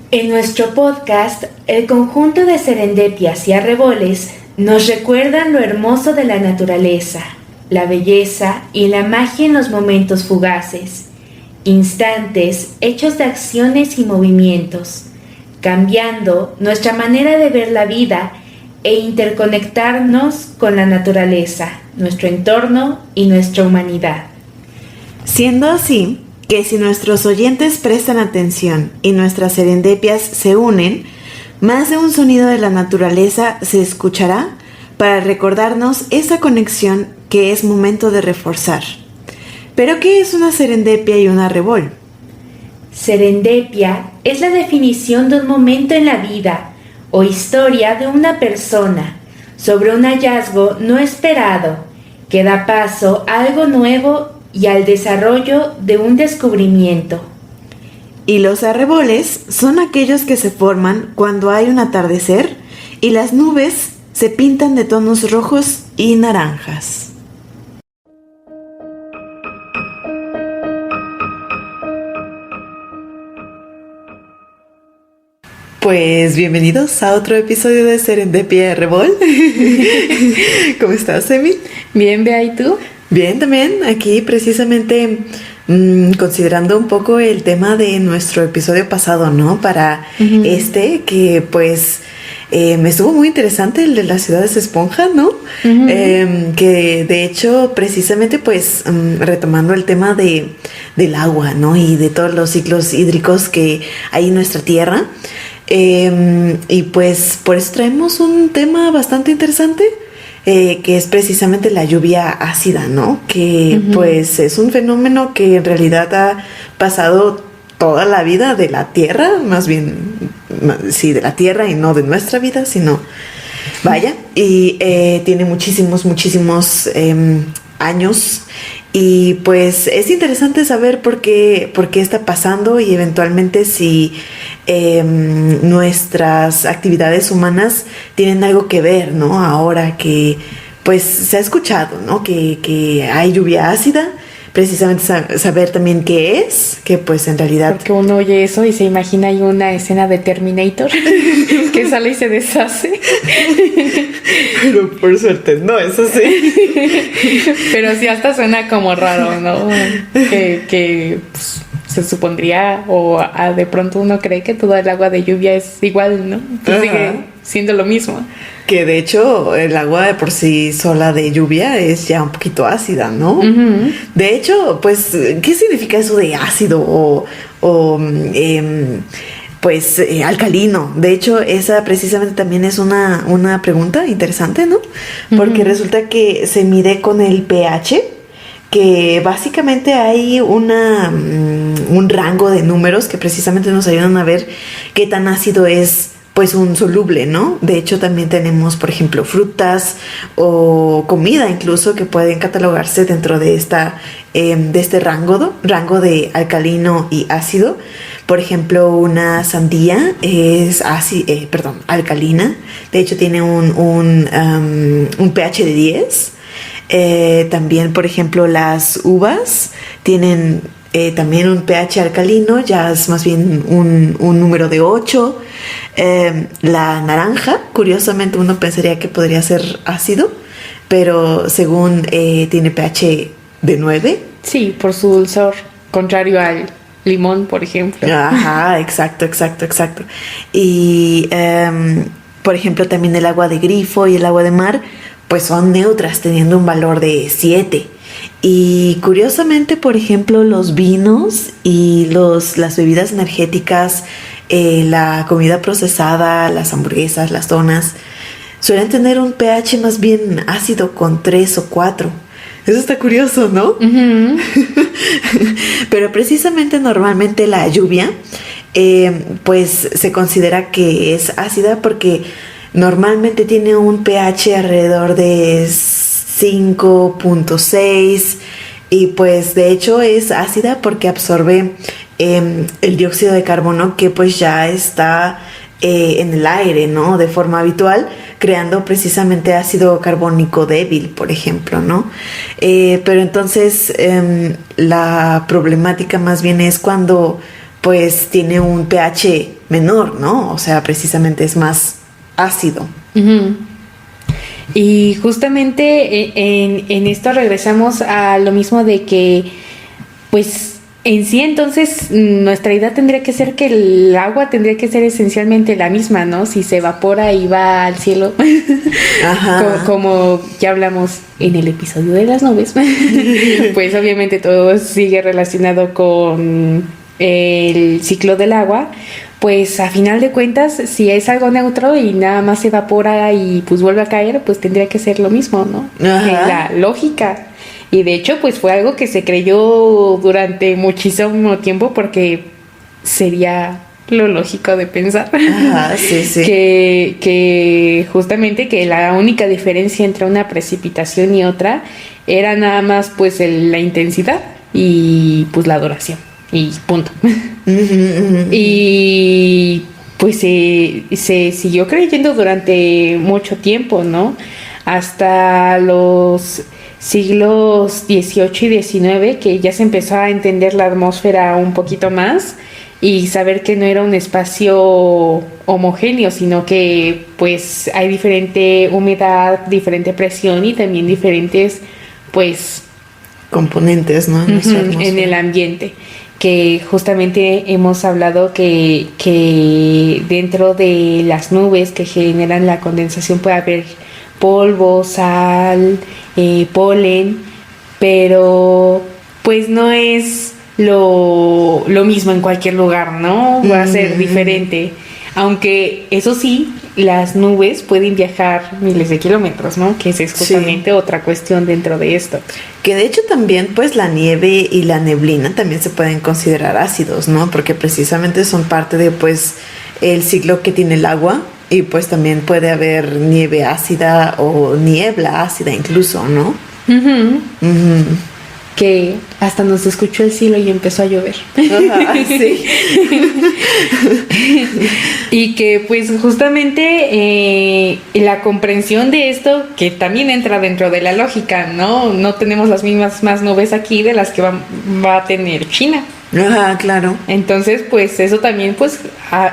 En nuestro podcast, el conjunto de serendepias y arreboles nos recuerdan lo hermoso de la naturaleza, la belleza y la magia en los momentos fugaces, instantes hechos de acciones y movimientos, cambiando nuestra manera de ver la vida e interconectarnos con la naturaleza, nuestro entorno y nuestra humanidad. Siendo así, que si nuestros oyentes prestan atención y nuestras serendepias se unen, más de un sonido de la naturaleza se escuchará para recordarnos esa conexión que es momento de reforzar. ¿Pero qué es una serendipia y un arrebol? Serendipia es la definición de un momento en la vida o historia de una persona sobre un hallazgo no esperado que da paso a algo nuevo y al desarrollo de un descubrimiento. Y los arreboles son aquellos que se forman cuando hay un atardecer y las nubes se pintan de tonos rojos y naranjas. Pues bienvenidos a otro episodio de Serendipia y Arrebol. ¿Cómo estás, Emi? Bien, Bea, ¿y tú? Bien, también aquí precisamente considerando un poco el tema de nuestro episodio pasado, ¿no? Para que pues me estuvo muy interesante el de las ciudades esponja, ¿no? Que de hecho precisamente pues retomando el tema del agua, ¿no? Y de todos los ciclos hídricos que hay en nuestra tierra. Y pues por eso traemos un tema bastante interesante. Que es precisamente la lluvia ácida, ¿no? Que pues es un fenómeno que en realidad ha pasado toda la vida de la Tierra, más bien, sí, de la Tierra y no de nuestra vida, sino, vaya, y tiene muchísimos años. Y pues es interesante saber por qué está pasando y eventualmente si nuestras actividades humanas tienen algo que ver, ¿no? Ahora que pues se ha escuchado, ¿no? Que hay lluvia ácida, precisamente saber también qué es, que pues en realidad... Porque uno oye eso y se imagina ahí una escena de Terminator que sale y se deshace. Pero por suerte no es así. Pero sí hasta suena como raro, ¿no? Que pues, se supondría o de pronto uno cree que toda el agua de lluvia es igual, ¿no? Pues sigue siendo lo mismo. Que de hecho el agua de por sí sola de lluvia es ya un poquito ácida, ¿no? De hecho, pues, ¿qué significa eso de ácido alcalino? De hecho, esa precisamente también es una pregunta interesante, ¿no? Porque resulta que se mide con el pH, que básicamente hay un rango de números que precisamente nos ayudan a ver qué tan ácido es pues un soluble, ¿no? De hecho también tenemos, por ejemplo, frutas o comida incluso que pueden catalogarse dentro de este rango de alcalino y ácido. Por ejemplo, una sandía es alcalina. De hecho tiene un pH de 10. También, por ejemplo, las uvas tienen también un pH alcalino, ya es más bien un número de 8. La naranja, curiosamente uno pensaría que podría ser ácido, pero según tiene pH de 9. Sí, por su dulzor, contrario al limón, por ejemplo. Ajá, exacto. Y, por ejemplo, también el agua de grifo y el agua de mar, pues son neutras, teniendo un valor de 7. Y curiosamente, por ejemplo, los vinos y las bebidas energéticas, la comida procesada, las hamburguesas, las donas, suelen tener un pH más bien ácido con 3 o 4. Eso está curioso, ¿no? Pero precisamente normalmente la lluvia, pues se considera que es ácida porque normalmente tiene un pH alrededor de 5.6 y pues de hecho es ácida porque absorbe el dióxido de carbono que pues ya está en el aire, ¿no? De forma habitual, creando precisamente ácido carbónico débil, por ejemplo, ¿no? Pero entonces la problemática más bien es cuando pues tiene un pH menor, ¿no? O sea, precisamente es más ácido. Ujú. Y justamente en esto regresamos a lo mismo de que, pues, en sí, entonces, nuestra idea tendría que ser que el agua tendría que ser esencialmente la misma, ¿no? Si se evapora y va al cielo, Ajá. como ya hablamos en el episodio de las nubes, pues obviamente todo sigue relacionado con el ciclo del agua. Pues a final de cuentas, si es algo neutro y nada más se evapora y pues vuelve a caer, pues tendría que ser lo mismo, ¿no? Ajá. La lógica. Y de hecho, pues fue algo que se creyó durante muchísimo tiempo porque sería lo lógico de pensar. Ajá, sí, sí. Que justamente que la única diferencia entre una precipitación y otra era nada más pues la intensidad y pues la duración. Y punto. Y pues se siguió creyendo durante mucho tiempo, ¿no? Hasta los siglos XVIII y XIX, que ya se empezó a entender la atmósfera un poquito más y saber que no era un espacio homogéneo, sino que pues hay diferente humedad, diferente presión y también diferentes pues Componentes, ¿no? En nuestra en atmósfera. el ambiente, que justamente hemos hablado que dentro de las nubes que generan la condensación puede haber polvo, sal, polen, pero pues no es lo mismo en cualquier lugar, ¿no? Va a ser diferente. Aunque eso sí, las nubes pueden viajar miles de kilómetros, ¿no? Que esa es justamente otra cuestión dentro de esto. Que de hecho también pues la nieve y la neblina también se pueden considerar ácidos, ¿no? Porque precisamente son parte de pues el ciclo que tiene el agua y pues también puede haber nieve ácida o niebla ácida incluso, ¿no? Ujú. Ujú. Que hasta nos escuchó el cielo y empezó a llover. Ajá, sí. Y que pues justamente la comprensión de esto, que también entra dentro de la lógica, ¿no? No tenemos las mismas más nubes aquí de las que va a tener China. Ajá, claro. Entonces, pues eso también pues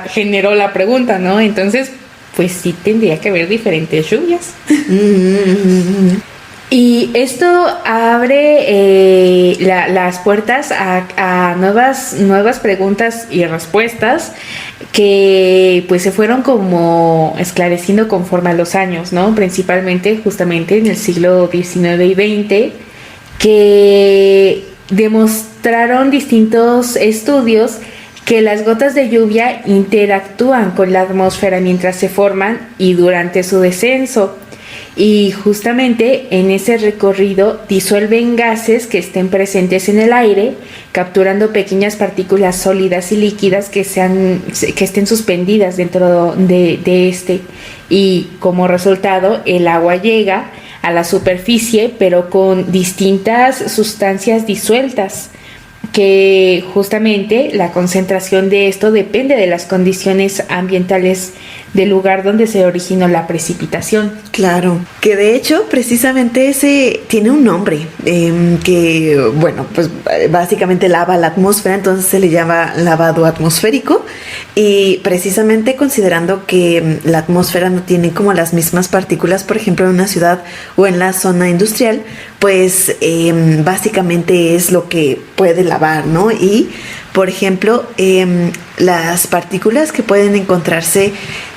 generó la pregunta, ¿no? Entonces, pues sí tendría que haber diferentes lluvias. Y esto abre las puertas a nuevas preguntas y respuestas que pues se fueron como esclareciendo conforme a los años, ¿no? Principalmente justamente en el siglo XIX y XX, que demostraron distintos estudios que las gotas de lluvia interactúan con la atmósfera mientras se forman y durante su descenso. Y justamente en ese recorrido disuelven gases que estén presentes en el aire, capturando pequeñas partículas sólidas y líquidas que estén suspendidas dentro de este. Y como resultado, el agua llega a la superficie, pero con distintas sustancias disueltas, que justamente la concentración de esto depende de las condiciones ambientales del lugar donde se originó la precipitación. Claro, que de hecho precisamente ese tiene un nombre que, bueno, pues básicamente lava la atmósfera, entonces se le llama lavado atmosférico y precisamente considerando que la atmósfera no tiene como las mismas partículas, por ejemplo, en una ciudad o en la zona industrial, pues básicamente es lo que puede lavar, ¿no? Y, por ejemplo, las partículas que pueden encontrarse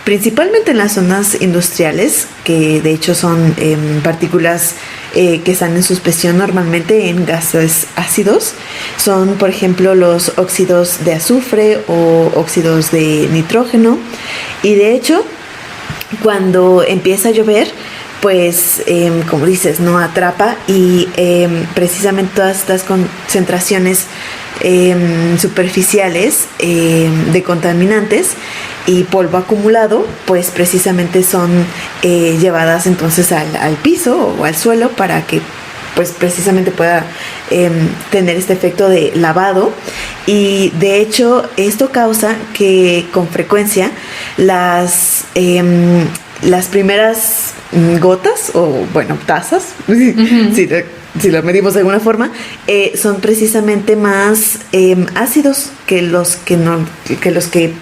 principalmente en las zonas industriales, que de hecho son partículas que están en suspensión normalmente en gases ácidos, son por ejemplo los óxidos de azufre o óxidos de nitrógeno, y de hecho cuando empieza a llover, pues como dices, no atrapa y precisamente todas estas concentraciones superficiales de contaminantes y polvo acumulado, pues precisamente son llevadas entonces al piso o al suelo para que pues precisamente pueda tener este efecto de lavado. Y de hecho esto causa que con frecuencia las primeras gotas o bueno, tazas, sí, si lo medimos de alguna forma, son precisamente más ácidos que los que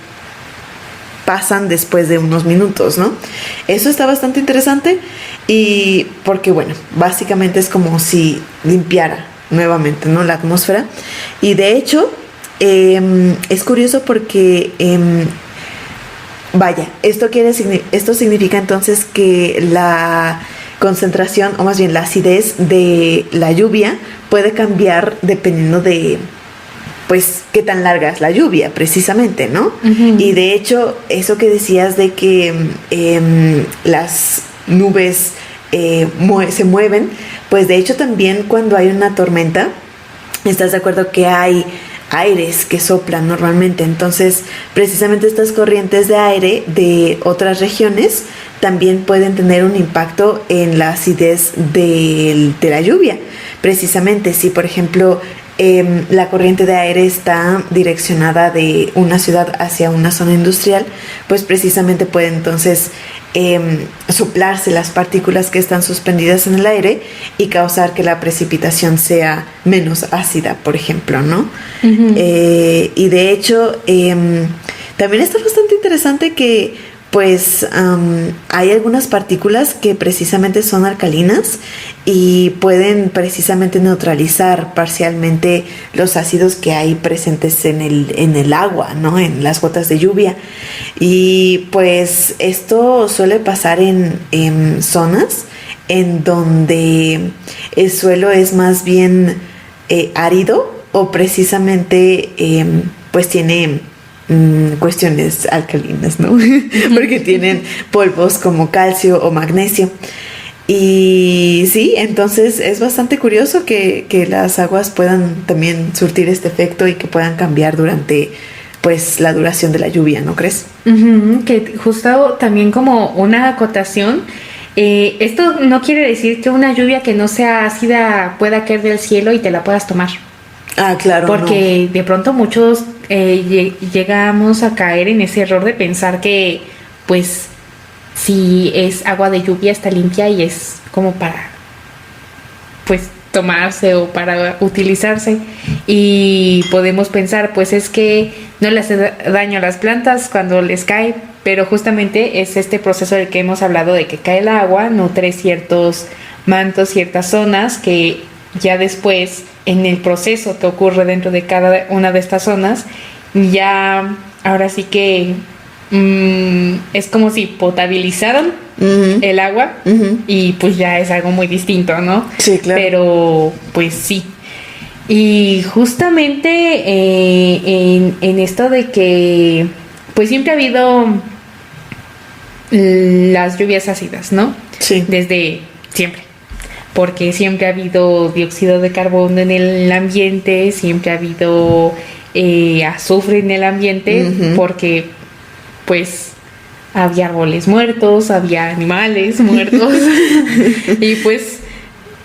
pasan después de unos minutos, ¿no? Eso está bastante interesante y porque, bueno, básicamente es como si limpiara nuevamente, ¿no?, la atmósfera. Y de hecho, es curioso porque, vaya, esto significa entonces que la concentración, o más bien la acidez de la lluvia puede cambiar dependiendo de, pues, qué tan larga es la lluvia, precisamente, ¿no? Uh-huh. Y de hecho, eso que decías de que las nubes se mueven, pues de hecho también cuando hay una tormenta, ¿estás de acuerdo que hay aires que soplan normalmente? Entonces, precisamente estas corrientes de aire de otras regiones también pueden tener un impacto en la acidez de la lluvia. Precisamente, si por ejemplo la corriente de aire está direccionada de una ciudad hacia una zona industrial, pues precisamente puede entonces soplarse las partículas que están suspendidas en el aire y causar que la precipitación sea menos ácida, por ejemplo, ¿no? Uh-huh. Y de hecho, también está bastante interesante que pues hay algunas partículas que precisamente son alcalinas y pueden precisamente neutralizar parcialmente los ácidos que hay presentes en el agua, ¿no?, en las gotas de lluvia. Y pues esto suele pasar en zonas en donde el suelo es más bien árido o precisamente pues tiene cuestiones alcalinas, ¿no? Porque tienen polvos como calcio o magnesio. Y sí, entonces es bastante curioso que las aguas puedan también surtir este efecto y que puedan cambiar durante pues la duración de la lluvia, ¿no crees? Uh-huh, que justo también como una acotación, esto no quiere decir que una lluvia que no sea ácida pueda caer del cielo y te la puedas tomar. Ah, claro. Porque no. De pronto muchos llegamos a caer en ese error de pensar que pues si es agua de lluvia está limpia y es como para pues tomarse o para utilizarse, y podemos pensar pues es que no le hace daño a las plantas cuando les cae, pero justamente es este proceso del que hemos hablado, de que cae el agua, nutre ciertos mantos, ciertas zonas que ya después en el proceso que ocurre dentro de cada una de estas zonas, ya ahora sí que es como si potabilizaron uh-huh. el agua uh-huh. y pues ya es algo muy distinto, ¿no? Sí, claro. Pero pues sí. Y justamente en esto de que pues siempre ha habido las lluvias ácidas, ¿no? Sí. Desde siempre. Porque siempre ha habido dióxido de carbono en el ambiente, siempre ha habido azufre en el ambiente, uh-huh. porque pues había árboles muertos, había animales muertos y pues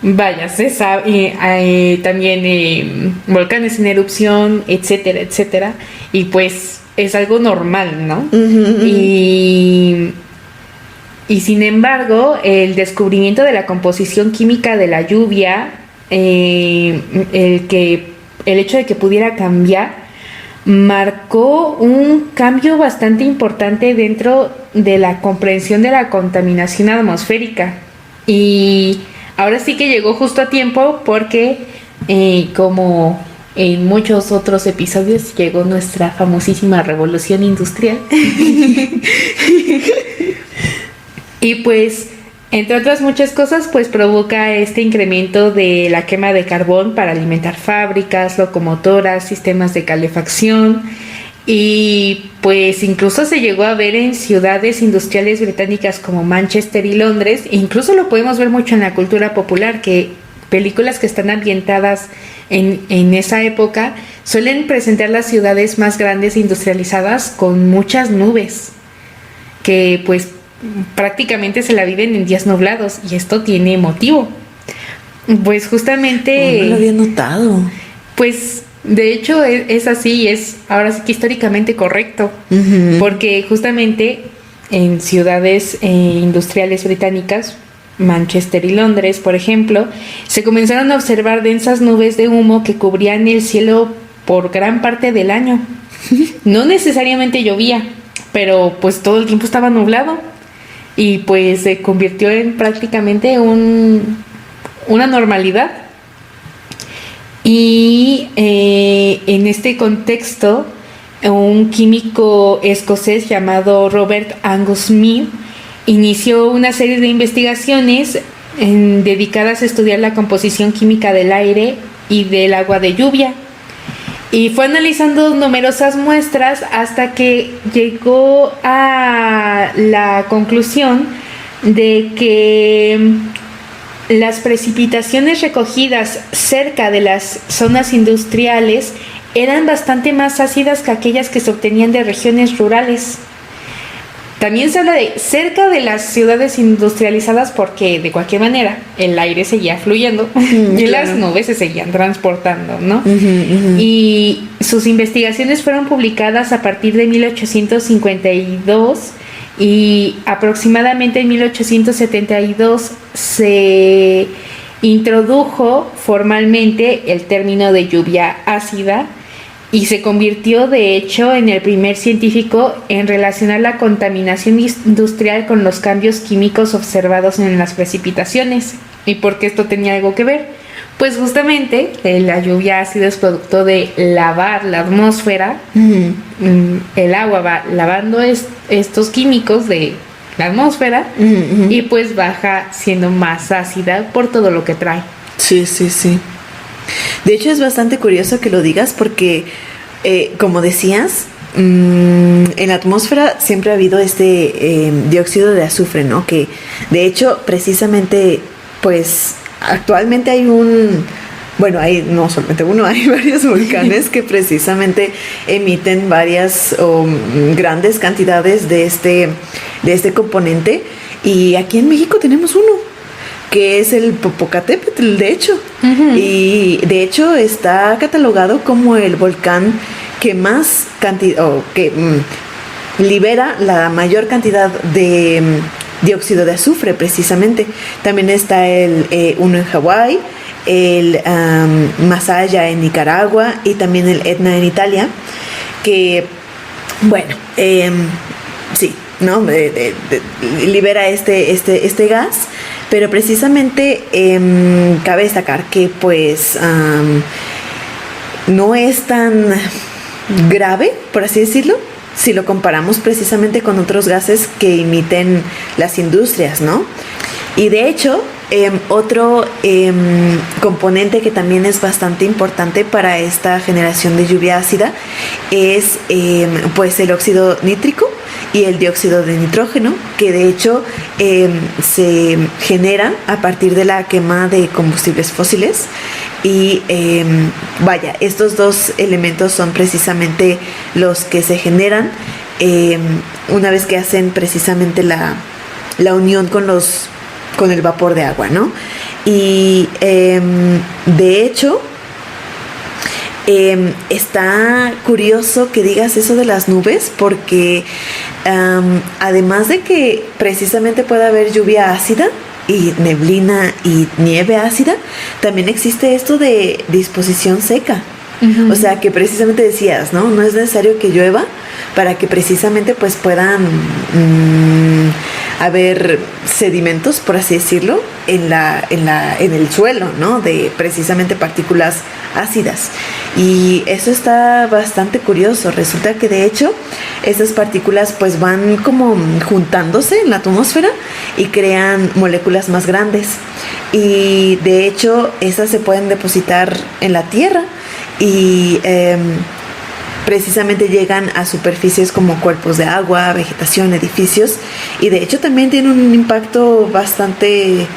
vaya, se sabe, también volcanes en erupción, etcétera, etcétera, y pues es algo normal, ¿no? Uh-huh. Y sin embargo, el descubrimiento de la composición química de la lluvia, el hecho de que pudiera cambiar, marcó un cambio bastante importante dentro de la comprensión de la contaminación atmosférica. Y ahora sí que llegó justo a tiempo porque, como en muchos otros episodios, llegó nuestra famosísima revolución industrial. Y pues, entre otras muchas cosas, pues provoca este incremento de la quema de carbón para alimentar fábricas, locomotoras, sistemas de calefacción, y pues incluso se llegó a ver en ciudades industriales británicas como Manchester y Londres. Incluso lo podemos ver mucho en la cultura popular, que películas que están ambientadas en esa época suelen presentar las ciudades más grandes e industrializadas con muchas nubes, que pues prácticamente se la viven en días nublados, y esto tiene motivo. Pues justamente... No lo había notado. Pues de hecho es así, y es ahora sí que históricamente correcto, uh-huh. porque justamente en ciudades industriales británicas Manchester y Londres, por ejemplo, se comenzaron a observar densas nubes de humo que cubrían el cielo por gran parte del año. No necesariamente llovía, pero pues todo el tiempo estaba nublado y pues se convirtió en prácticamente una normalidad. Y en este contexto, un químico escocés llamado Robert Angus Smith inició una serie de investigaciones dedicadas a estudiar la composición química del aire y del agua de lluvia. Y fue analizando numerosas muestras hasta que llegó a la conclusión de que las precipitaciones recogidas cerca de las zonas industriales eran bastante más ácidas que aquellas que se obtenían de regiones rurales. También se habla de cerca de las ciudades industrializadas porque de cualquier manera el aire seguía fluyendo y las nubes se seguían transportando, ¿no? Y sus investigaciones fueron publicadas a partir de 1852 y aproximadamente en 1872 se introdujo formalmente el término de lluvia ácida y se convirtió de hecho en el primer científico en relacionar la contaminación industrial con los cambios químicos observados en las precipitaciones. ¿Y por qué esto tenía algo que ver? Pues justamente la lluvia ácida es producto de lavar la atmósfera. El agua va lavando estos químicos de la atmósfera y pues baja siendo más ácida por todo lo que trae. Sí. De hecho es bastante curioso que lo digas porque, como decías, en la atmósfera siempre ha habido este dióxido de azufre, ¿no? Que de hecho precisamente pues actualmente hay hay no solamente uno, hay varios volcanes que precisamente emiten varias o grandes cantidades de este componente, y aquí en México tenemos uno que es el Popocatépetl, de hecho. Y de hecho está catalogado como el volcán que más libera la mayor cantidad de dióxido de azufre, precisamente. También está uno en Hawái, el Masaya en Nicaragua y también el Etna en Italia, que, bueno, sí, ¿no? Libera este gas, pero precisamente cabe destacar que pues no es tan grave, por así decirlo, si lo comparamos precisamente con otros gases que emiten las industrias, ¿no? Y de hecho, otro componente que también es bastante importante para esta generación de lluvia ácida es pues el óxido nítrico y el dióxido de nitrógeno, que de hecho se generan a partir de la quema de combustibles fósiles. Y estos dos elementos son precisamente los que se generan una vez que hacen precisamente la unión con el vapor de agua, ¿no? Y de hecho está curioso que digas eso de las nubes, porque además de que precisamente puede haber lluvia ácida y neblina y nieve ácida, también existe esto de disposición seca. O sea, que precisamente decías, ¿no? No es necesario que llueva para que precisamente pues puedan haber sedimentos, por así decirlo, en el suelo, ¿no? De precisamente partículas ácidas. Y eso está bastante curioso. Resulta que de hecho esas partículas pues van como juntándose en la atmósfera y crean moléculas más grandes. Y de hecho esas se pueden depositar en la tierra y precisamente llegan a superficies como cuerpos de agua, vegetación, edificios, y de hecho también tiene un impacto bastante,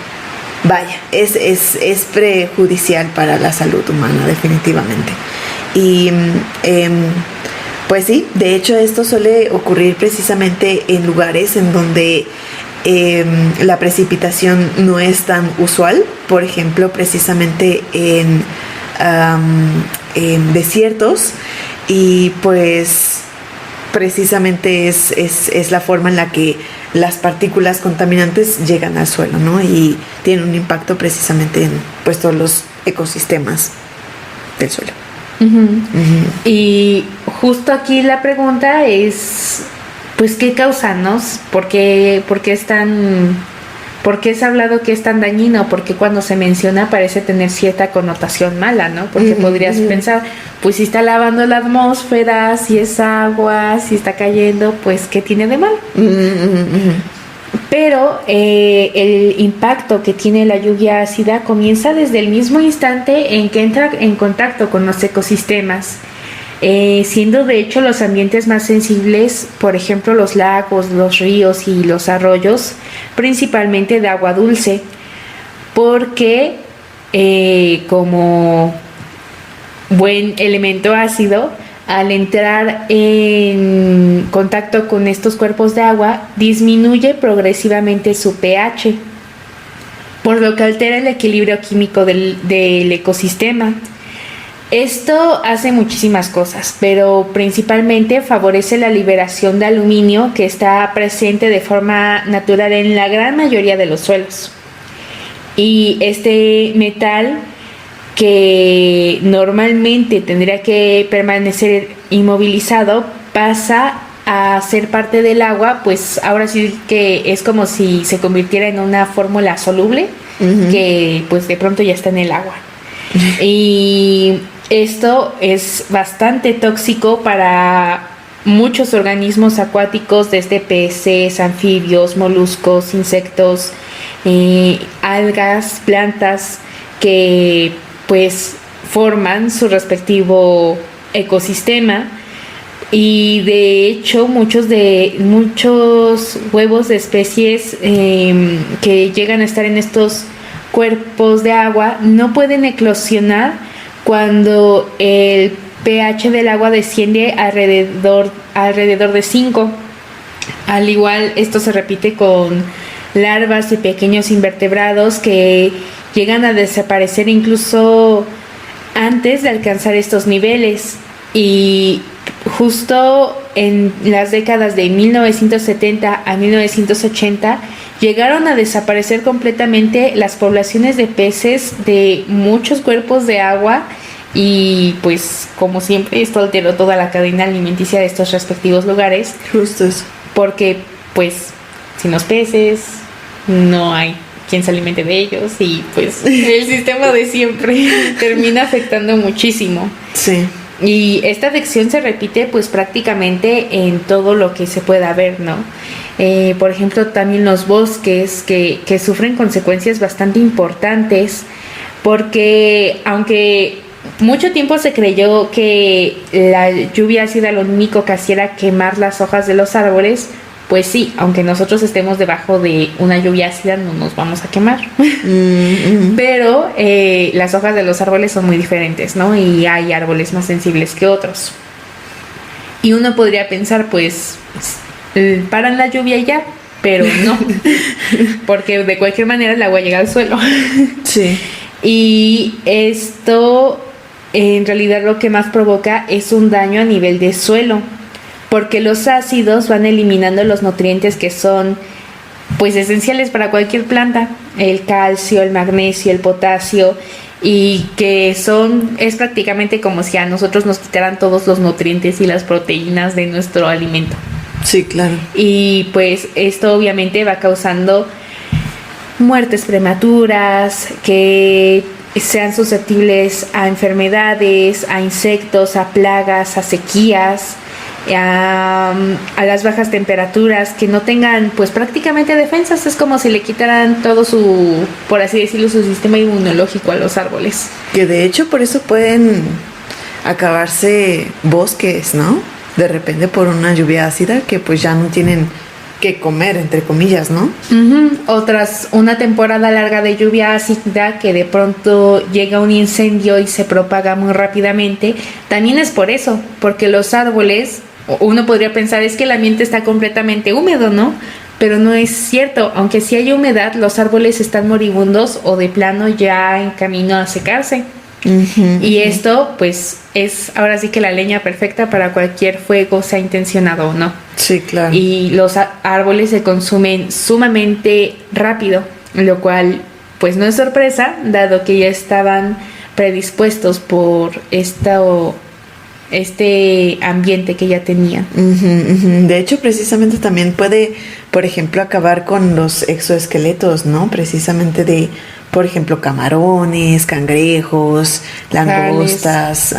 es prejudicial para la salud humana, definitivamente. Y pues sí, de hecho esto suele ocurrir precisamente en lugares en donde la precipitación no es tan usual, por ejemplo, precisamente en desiertos. Y pues precisamente es la forma en la que las partículas contaminantes llegan al suelo, ¿no? Y tienen un impacto precisamente en pues todos los ecosistemas del suelo. Y justo aquí la pregunta es, pues, ¿qué causa, no? ¿Por qué se ha hablado que es tan dañino? Porque cuando se menciona parece tener cierta connotación mala, ¿no? Porque podrías pensar, pues si está lavando la atmósfera, si es agua, si está cayendo, pues ¿qué tiene de malo? Pero el impacto que tiene la lluvia ácida comienza desde el mismo instante en que entra en contacto con los ecosistemas, siendo de hecho los ambientes más sensibles, por ejemplo los lagos, los ríos y los arroyos, principalmente de agua dulce, porque como buen elemento ácido, al entrar en contacto con estos cuerpos de agua, disminuye progresivamente su pH, por lo que altera el equilibrio químico del ecosistema. Esto hace muchísimas cosas, pero principalmente favorece la liberación de aluminio que está presente de forma natural en la gran mayoría de los suelos. Y este metal, que normalmente tendría que permanecer inmovilizado, pasa a ser parte del agua, pues ahora sí que es como si se convirtiera en una fórmula soluble que pues de pronto ya está en el agua. Y esto es bastante tóxico para muchos organismos acuáticos, desde peces, anfibios, moluscos, insectos, algas, plantas, que pues forman su respectivo ecosistema. Y de hecho muchos huevos de especies que llegan a estar en estos cuerpos de agua no pueden eclosionar cuando el pH del agua desciende alrededor de 5. Al igual, esto se repite con larvas y pequeños invertebrados que llegan a desaparecer incluso antes de alcanzar estos niveles. Y justo en las décadas de 1970 a 1980 llegaron a desaparecer completamente las poblaciones de peces de muchos cuerpos de agua, y pues como siempre esto alteró toda la cadena alimenticia de estos respectivos lugares. Justo eso. Porque pues sin los peces no hay quien se alimente de ellos, y pues el sistema de siempre termina afectando muchísimo. Sí. Y esta afección se repite pues prácticamente en todo lo que se pueda ver, ¿no? Por ejemplo, también los bosques que sufren consecuencias bastante importantes, porque aunque mucho tiempo se creyó que la lluvia ácida lo único que hacía era quemar las hojas de los árboles, pues sí, aunque nosotros estemos debajo de una lluvia ácida no nos vamos a quemar. Pero las hojas de los árboles son muy diferentes, ¿no? Y hay árboles más sensibles que otros. Y uno podría pensar, pues, paran la lluvia y ya, pero no. Porque de cualquier manera el agua llega al suelo. Sí. Y esto, en realidad, lo que más provoca es un daño a nivel de suelo, porque los ácidos van eliminando los nutrientes que son pues esenciales para cualquier planta: el calcio, el magnesio, el potasio, y que es prácticamente como si a nosotros nos quitaran todos los nutrientes y las proteínas de nuestro alimento. Sí, claro. Y pues esto obviamente va causando muertes prematuras, que sean susceptibles a enfermedades, a insectos, a plagas, a sequías, a las bajas temperaturas, que no tengan pues prácticamente defensas. Es como si le quitaran todo su, por así decirlo, su sistema inmunológico a los árboles. Que de hecho por eso pueden acabarse bosques, ¿no? De repente por una lluvia ácida, que pues ya no tienen que comer, entre comillas, ¿no? Otras, una temporada larga de lluvia ácida, que de pronto llega un incendio y se propaga muy rápidamente, también es por eso, porque los árboles, uno podría pensar, es que el ambiente está completamente húmedo, ¿no? Pero no es cierto. Aunque sí hay humedad, los árboles están moribundos o de plano ya en camino a secarse. Y esto pues es ahora sí que la leña perfecta para cualquier fuego, sea intencionado o no. Sí, claro. Y los árboles se consumen sumamente rápido, lo cual pues no es sorpresa, dado que ya estaban predispuestos por este ambiente que ya tenían. De hecho, precisamente también puede, por ejemplo, acabar con los exoesqueletos, ¿no? Precisamente de, por ejemplo, camarones, cangrejos, langostas,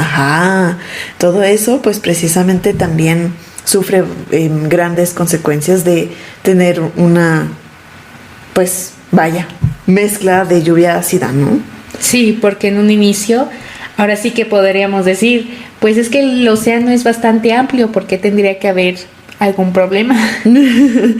todo eso, pues precisamente también sufre grandes consecuencias de tener una, pues, vaya, mezcla de lluvia ácida, ¿no? Sí, porque en un inicio, ahora sí que podríamos decir, pues es que el océano es bastante amplio, porque tendría que haber algún problema.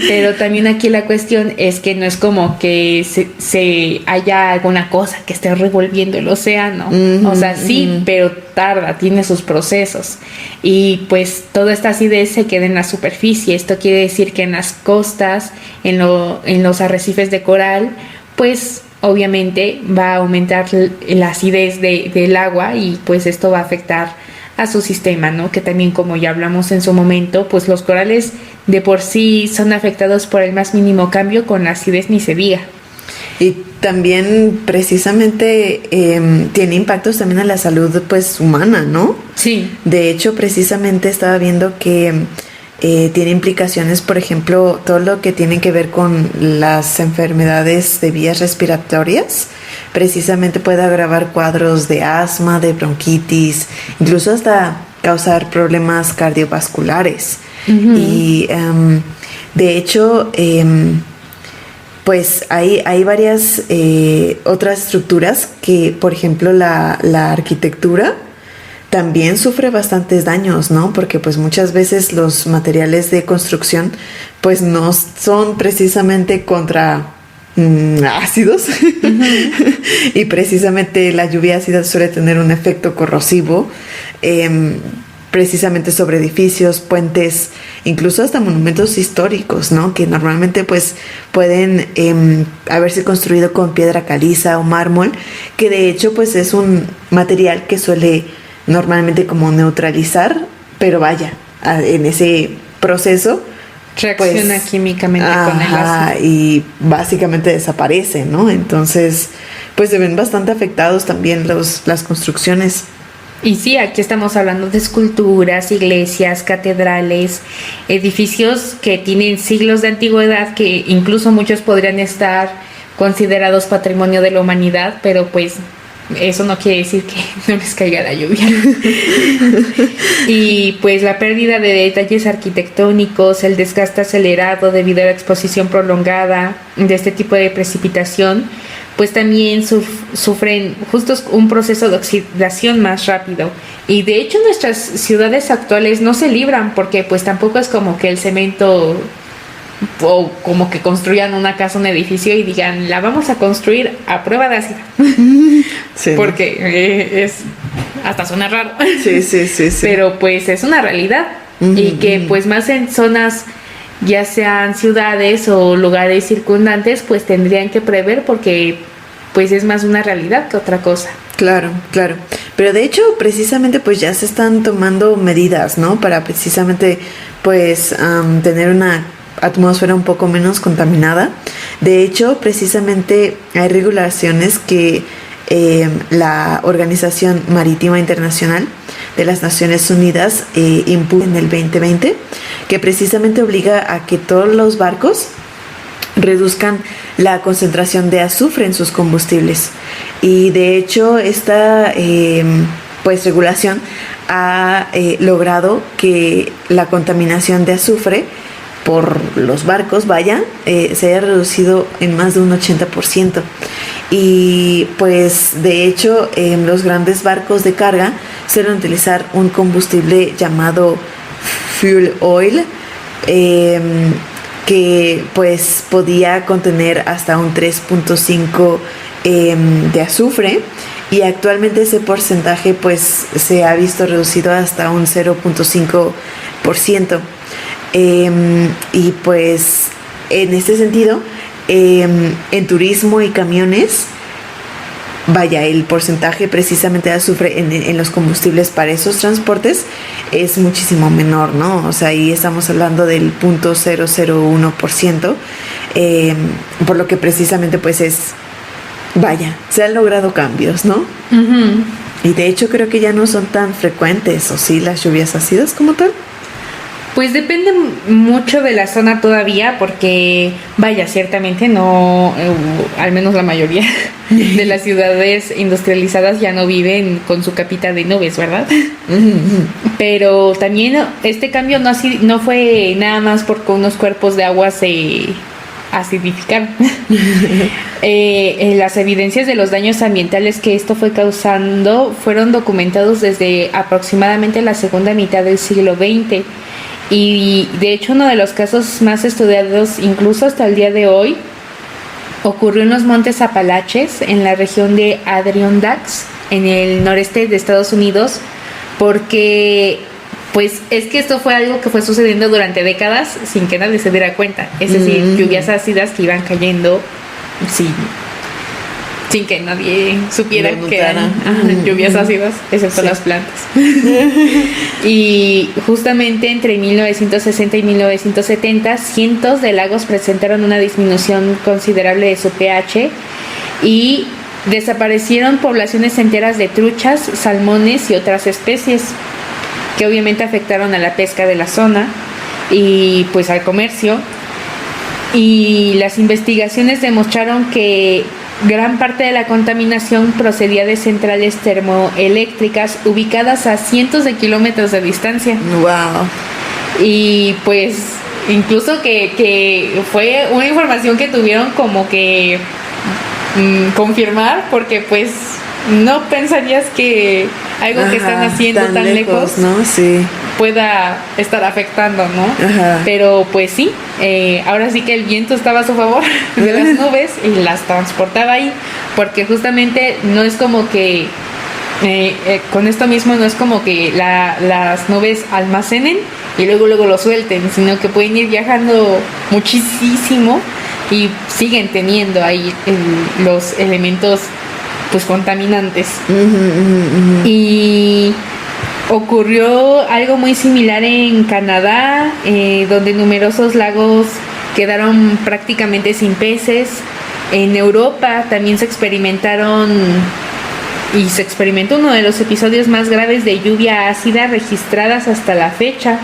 Pero también aquí la cuestión es que no es como que se haya alguna cosa que esté revolviendo el océano. O sea, sí, pero tarda, tiene sus procesos. Y pues toda esta acidez se queda en la superficie. Esto quiere decir que en las costas, en los arrecifes de coral, pues obviamente va a aumentar la acidez del agua, y pues esto va a afectar a su sistema, ¿no? Que también, como ya hablamos en su momento, pues los corales de por sí son afectados por el más mínimo cambio, con la acidez ni se diga. Y también precisamente tiene impactos también a la salud pues humana, ¿no? Sí. De hecho, precisamente estaba viendo que tiene implicaciones, por ejemplo, todo lo que tiene que ver con las enfermedades de vías respiratorias. Precisamente puede agravar cuadros de asma, de bronquitis, incluso hasta causar problemas cardiovasculares. Y de hecho, pues hay varias otras estructuras que, por ejemplo, la arquitectura también sufre bastantes daños, ¿no? Porque pues muchas veces los materiales de construcción pues no son precisamente contra ácidos. Y precisamente la lluvia ácida suele tener un efecto corrosivo, precisamente sobre edificios, puentes, incluso hasta monumentos históricos, ¿no? Que normalmente pues pueden haberse construido con piedra caliza o mármol, que de hecho pues es un material que suele normalmente como neutralizar, pero vaya, en ese proceso reacciona pues, químicamente con el ácido y básicamente desaparece, ¿no? Entonces pues se ven bastante afectados también las construcciones. Y sí, aquí estamos hablando de esculturas, iglesias, catedrales, edificios que tienen siglos de antigüedad, que incluso muchos podrían estar considerados patrimonio de la humanidad, pero pues eso no quiere decir que no les caiga la lluvia. Y pues la pérdida de detalles arquitectónicos, el desgaste acelerado debido a la exposición prolongada de este tipo de precipitación, pues también sufren justo un proceso de oxidación más rápido. Y de hecho nuestras ciudades actuales no se libran, porque pues tampoco es como que el cemento, o como que construyan una casa, un edificio y digan, la vamos a construir a prueba de ácido. Sí, porque es hasta suena raro. Sí. Pero pues es una realidad. Y que pues más en zonas, ya sean ciudades o lugares circundantes, pues tendrían que prever, porque pues es más una realidad que otra cosa. Claro. Pero de hecho, precisamente pues ya se están tomando medidas, ¿no? Para precisamente pues tener una atmósfera un poco menos contaminada. De hecho, precisamente hay regulaciones que la Organización Marítima Internacional de las Naciones Unidas impuso en el 2020, que precisamente obliga a que todos los barcos reduzcan la concentración de azufre en sus combustibles. Y de hecho esta pues regulación ha logrado que la contaminación de azufre por los barcos, se haya reducido en más de un 80%. Y pues de hecho los grandes barcos de carga suelen utilizar un combustible llamado fuel oil, que pues podía contener hasta un 3.5 de azufre, y actualmente ese porcentaje pues se ha visto reducido hasta un 0.5%. Y pues en este sentido, en turismo y camiones vaya, el porcentaje precisamente de azufre en los combustibles para esos transportes es muchísimo menor, ¿no? O sea, ahí estamos hablando del 0.001%, por lo que precisamente pues vaya, se han logrado cambios, ¿no? Uh-huh. Y de hecho creo que ya no son tan frecuentes, ¿o sí, las lluvias ácidas como tal? Pues depende mucho de la zona todavía, porque vaya, ciertamente no, al menos la mayoría de las ciudades industrializadas ya no viven con su capita de nubes, ¿verdad? Pero también este cambio no fue nada más porque unos cuerpos de agua se acidificaron. Las evidencias de los daños ambientales que esto fue causando fueron documentados desde aproximadamente la segunda mitad del siglo XX. Y de hecho uno de los casos más estudiados incluso hasta el día de hoy ocurrió en los Montes Apalaches, en la región de Adirondacks, en el noreste de Estados Unidos, porque pues es que esto fue algo que fue sucediendo durante décadas sin que nadie se diera cuenta. Es decir, lluvias ácidas que iban cayendo sin que nadie supiera que eran lluvias ácidas, excepto las plantas. Y justamente entre 1960 y 1970, cientos de lagos presentaron una disminución considerable de su pH y desaparecieron poblaciones enteras de truchas, salmones y otras especies, que obviamente afectaron a la pesca de la zona y pues al comercio. Y las investigaciones demostraron que gran parte de la contaminación procedía de centrales termoeléctricas ubicadas a cientos de kilómetros de distancia. Wow. Y pues incluso que fue una información que tuvieron como que confirmar, porque pues no pensarías que algo que están haciendo tan lejos, ¿no? Sí, pueda estar afectando, ¿no? Ajá. Pero pues sí, ahora sí que el viento estaba a su favor de las nubes y las transportaba ahí, porque justamente no es como que con esto mismo no es como que las nubes almacenen y luego lo suelten, sino que pueden ir viajando muchísimo y siguen teniendo ahí los elementos pues contaminantes. Y ocurrió algo muy similar en Canadá, donde numerosos lagos quedaron prácticamente sin peces. En Europa también se experimentó uno de los episodios más graves de lluvia ácida registradas hasta la fecha.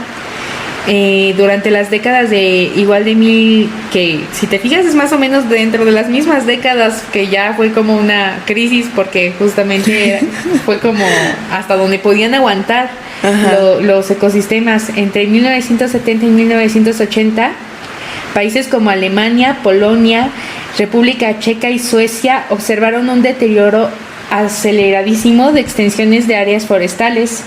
Durante las décadas que si te fijas es más o menos dentro de las mismas décadas que ya fue como una crisis, porque justamente fue como hasta donde podían aguantar los ecosistemas. Entre 1970 y 1980, países como Alemania, Polonia, República Checa y Suecia observaron un deterioro aceleradísimo de extensiones de áreas forestales.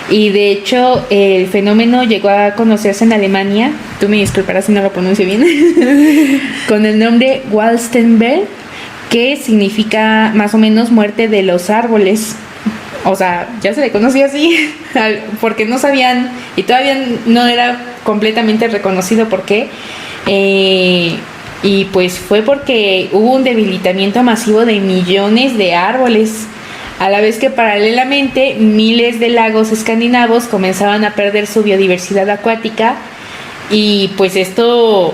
Y de hecho el fenómeno llegó a conocerse en Alemania, tú me disculparás si no lo pronuncio bien, con el nombre Waldsterben, que significa más o menos muerte de los árboles. O sea, ya se le conocía así, porque no sabían y todavía no era completamente reconocido por qué. Y pues fue porque hubo un debilitamiento masivo de millones de árboles, a la vez que paralelamente miles de lagos escandinavos comenzaban a perder su biodiversidad acuática. Y pues esto,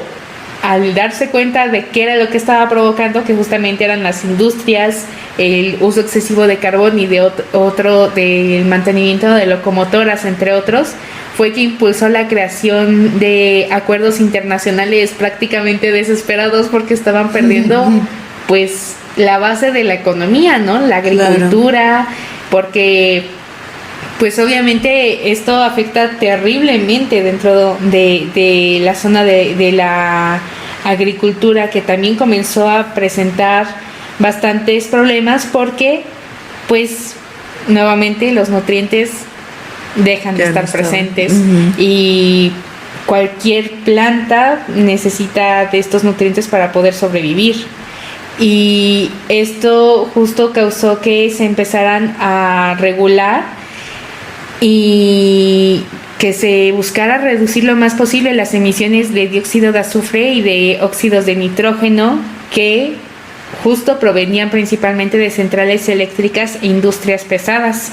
al darse cuenta de qué era lo que estaba provocando, que justamente eran las industrias, el uso excesivo de carbón y del mantenimiento de locomotoras, entre otros, fue que impulsó la creación de acuerdos internacionales prácticamente desesperados, porque estaban perdiendo pues la base de la economía, ¿no? La agricultura, claro. Porque pues obviamente esto afecta terriblemente dentro de la zona de la agricultura, que también comenzó a presentar bastantes problemas, porque pues nuevamente los nutrientes dejan de estar presentes. Y cualquier planta necesita de estos nutrientes para poder sobrevivir. Y esto justo causó que se empezaran a regular y que se buscara reducir lo más posible las emisiones de dióxido de azufre y de óxidos de nitrógeno, que justo provenían principalmente de centrales eléctricas e industrias pesadas.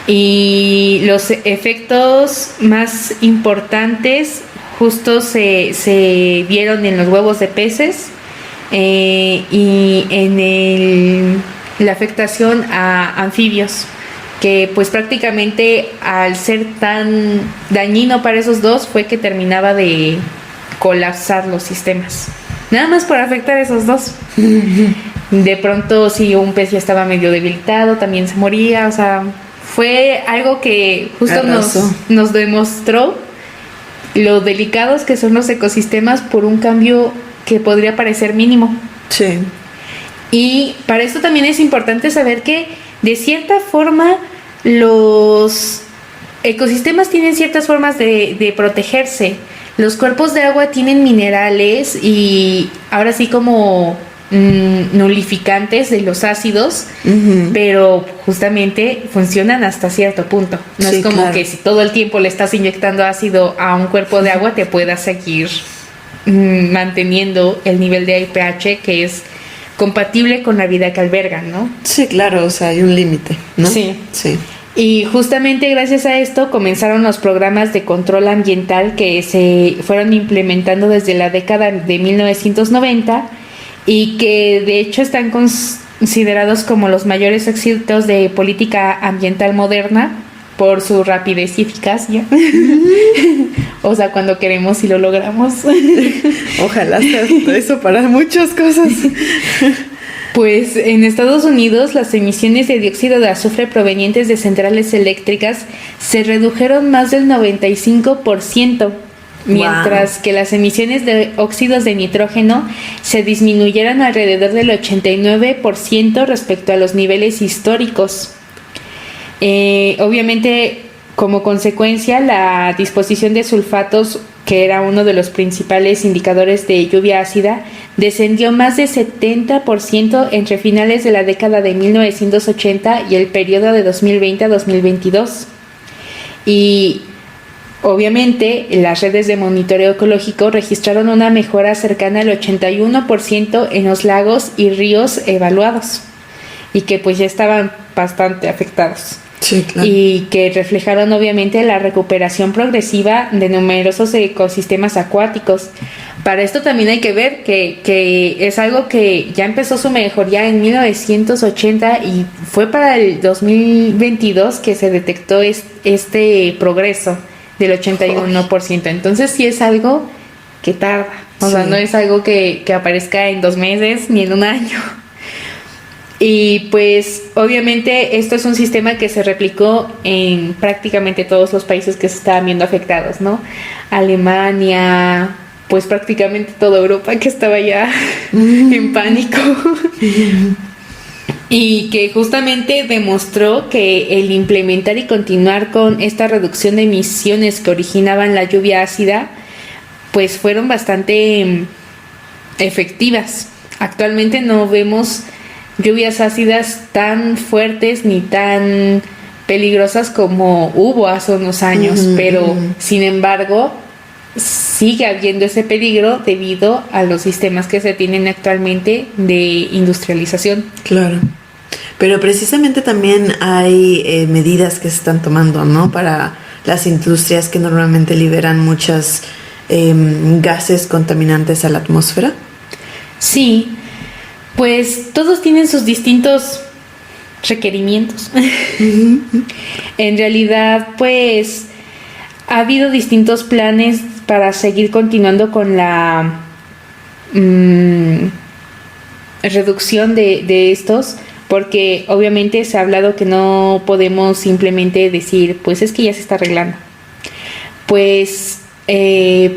Y los efectos más importantes justo se vieron en los huevos de peces y en la afectación a anfibios, que pues prácticamente al ser tan dañino para esos dos fue que terminaba de colapsar los sistemas. Nada más por afectar a esos dos. De pronto si un pez ya estaba medio debilitado, también se moría, o sea, fue algo que justo nos demostró lo delicados que son los ecosistemas por un cambio que podría parecer mínimo. Sí. Y para esto también es importante saber que de cierta forma los ecosistemas tienen ciertas formas de protegerse. Los cuerpos de agua tienen minerales y ahora sí como nulificantes de los ácidos, pero justamente funcionan hasta cierto punto. No es como que si todo el tiempo le estás inyectando ácido a un cuerpo de agua te pueda seguir manteniendo el nivel de pH que es compatible con la vida que albergan, ¿no? Sí, claro, o sea, hay un límite, ¿no? Sí. Sí. Y justamente gracias a esto comenzaron los programas de control ambiental que se fueron implementando desde la década de 1990 y que de hecho están considerados como los mayores éxitos de política ambiental moderna por su rapidez y eficacia. O sea, cuando queremos y lo logramos. Ojalá sea eso para muchas cosas. Pues en Estados Unidos las emisiones de dióxido de azufre provenientes de centrales eléctricas se redujeron más del 95%, mientras que las emisiones de óxidos de nitrógeno se disminuyeron alrededor del 89% respecto a los niveles históricos. Obviamente, como consecuencia, la disposición de sulfatos, que era uno de los principales indicadores de lluvia ácida, descendió más de 70% entre finales de la década de 1980 y el periodo de 2020 a 2022. Y obviamente las redes de monitoreo ecológico registraron una mejora cercana al 81% en los lagos y ríos evaluados y que pues ya estaban bastante afectados. Sí, claro. Y que reflejaron obviamente la recuperación progresiva de numerosos ecosistemas acuáticos. Para esto también hay que ver que es algo que ya empezó su mejoría en 1980 y fue para el 2022 que se detectó este progreso del 81%. Entonces sí es algo que tarda, o sea, no es algo que aparezca en 2 meses ni en 1 año. Y pues obviamente esto es un sistema que se replicó en prácticamente todos los países que se estaban viendo afectados, ¿no? Alemania, pues prácticamente toda Europa que estaba ya en pánico. Y que justamente demostró que el implementar y continuar con esta reducción de emisiones que originaban la lluvia ácida, pues fueron bastante efectivas. Actualmente no vemos lluvias ácidas tan fuertes ni tan peligrosas como hubo hace unos años, pero sin embargo sigue habiendo ese peligro debido a los sistemas que se tienen actualmente de industrialización. Claro. Pero precisamente también hay medidas que se están tomando, ¿no? Para las industrias que normalmente liberan muchas gases contaminantes a la atmósfera. Sí, pues todos tienen sus distintos requerimientos. En realidad, pues ha habido distintos planes para seguir continuando con la reducción de estos, porque obviamente se ha hablado que no podemos simplemente decir, pues es que ya se está arreglando. Pues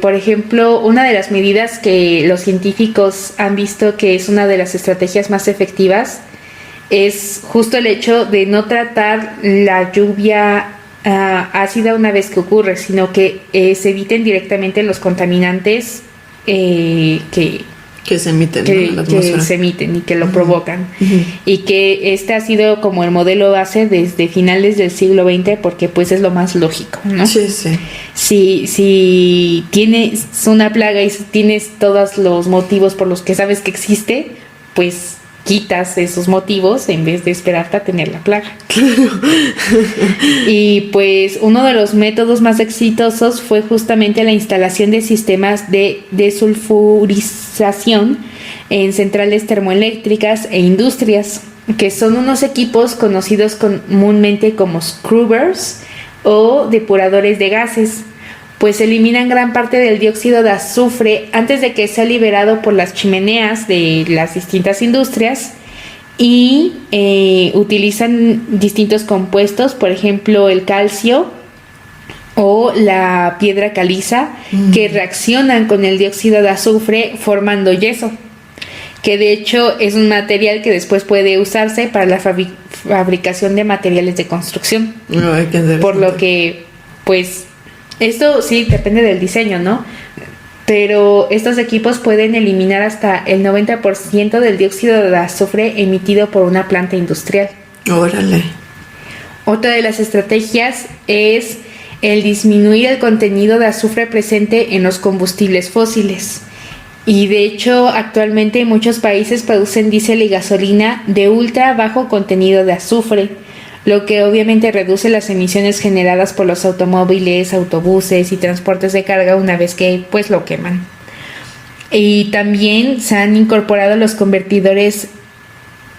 por ejemplo, una de las medidas que los científicos han visto que es una de las estrategias más efectivas es justo el hecho de no tratar la lluvia ácida una vez que ocurre, sino que se eviten directamente los contaminantes que se emiten, ¿no? En la atmósfera. Que se emiten y que lo provocan. Y que este ha sido como el modelo base desde finales del siglo XX, porque pues es lo más lógico, ¿no? Sí, sí. Si tienes una plaga y tienes todos los motivos por los que sabes que existe, pues quitas esos motivos en vez de esperarte a tener la plaga. Y pues uno de los métodos más exitosos fue justamente la instalación de sistemas de desulfurización en centrales termoeléctricas e industrias, que son unos equipos conocidos comúnmente como scrubbers o depuradores de gases, pues eliminan gran parte del dióxido de azufre antes de que sea liberado por las chimeneas de las distintas industrias, y utilizan distintos compuestos, por ejemplo el calcio o la piedra caliza, que reaccionan con el dióxido de azufre formando yeso, que de hecho es un material que después puede usarse para la fabricación de materiales de construcción. Por lo que, pues, esto sí depende del diseño, ¿no? Pero estos equipos pueden eliminar hasta el 90% del dióxido de azufre emitido por una planta industrial. Órale. Otra de las estrategias es el disminuir el contenido de azufre presente en los combustibles fósiles. Y de hecho, actualmente muchos países producen diésel y gasolina de ultra bajo contenido de azufre, lo que obviamente reduce las emisiones generadas por los automóviles, autobuses y transportes de carga una vez que pues lo queman. Y también se han incorporado los convertidores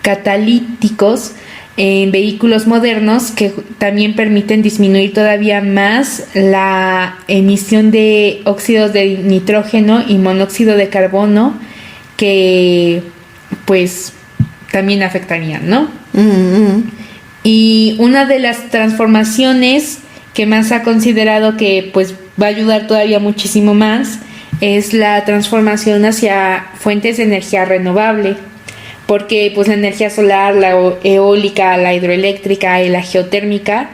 catalíticos en vehículos modernos, que también permiten disminuir todavía más la emisión de óxidos de nitrógeno y monóxido de carbono, que pues también afectarían, ¿no? Y una de las transformaciones que más ha considerado que pues va a ayudar todavía muchísimo más es la transformación hacia fuentes de energía renovable, porque pues la energía solar, la eólica, la hidroeléctrica y la geotérmica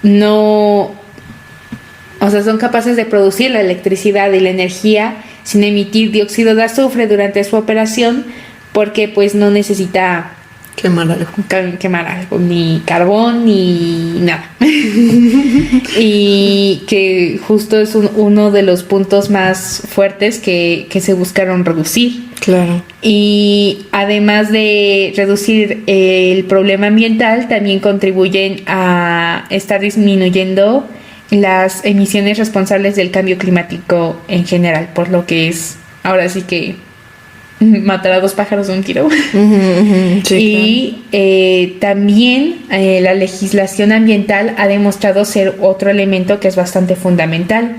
son capaces de producir la electricidad y la energía sin emitir dióxido de azufre durante su operación, porque pues no necesita quemar algo, ni carbón ni nada. Y que justo es uno de los puntos más fuertes que se buscaron reducir. Claro. Y además de reducir el problema ambiental, también contribuyen a estar disminuyendo las emisiones responsables del cambio climático en general, por lo que es ahora sí que matar a 2 pájaros de un tiro. Sí, y claro. También la legislación ambiental ha demostrado ser otro elemento que es bastante fundamental,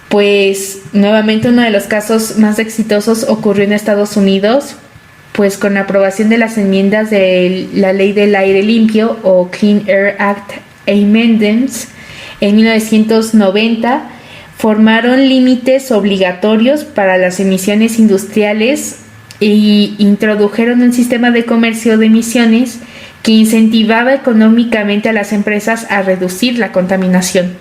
pues nuevamente uno de los casos más exitosos ocurrió en Estados Unidos, pues con la aprobación de las enmiendas de la Ley del Aire Limpio o Clean Air Act Amendments en 1990. Formaron límites obligatorios para las emisiones industriales y introdujeron un sistema de comercio de emisiones que incentivaba económicamente a las empresas a reducir la contaminación.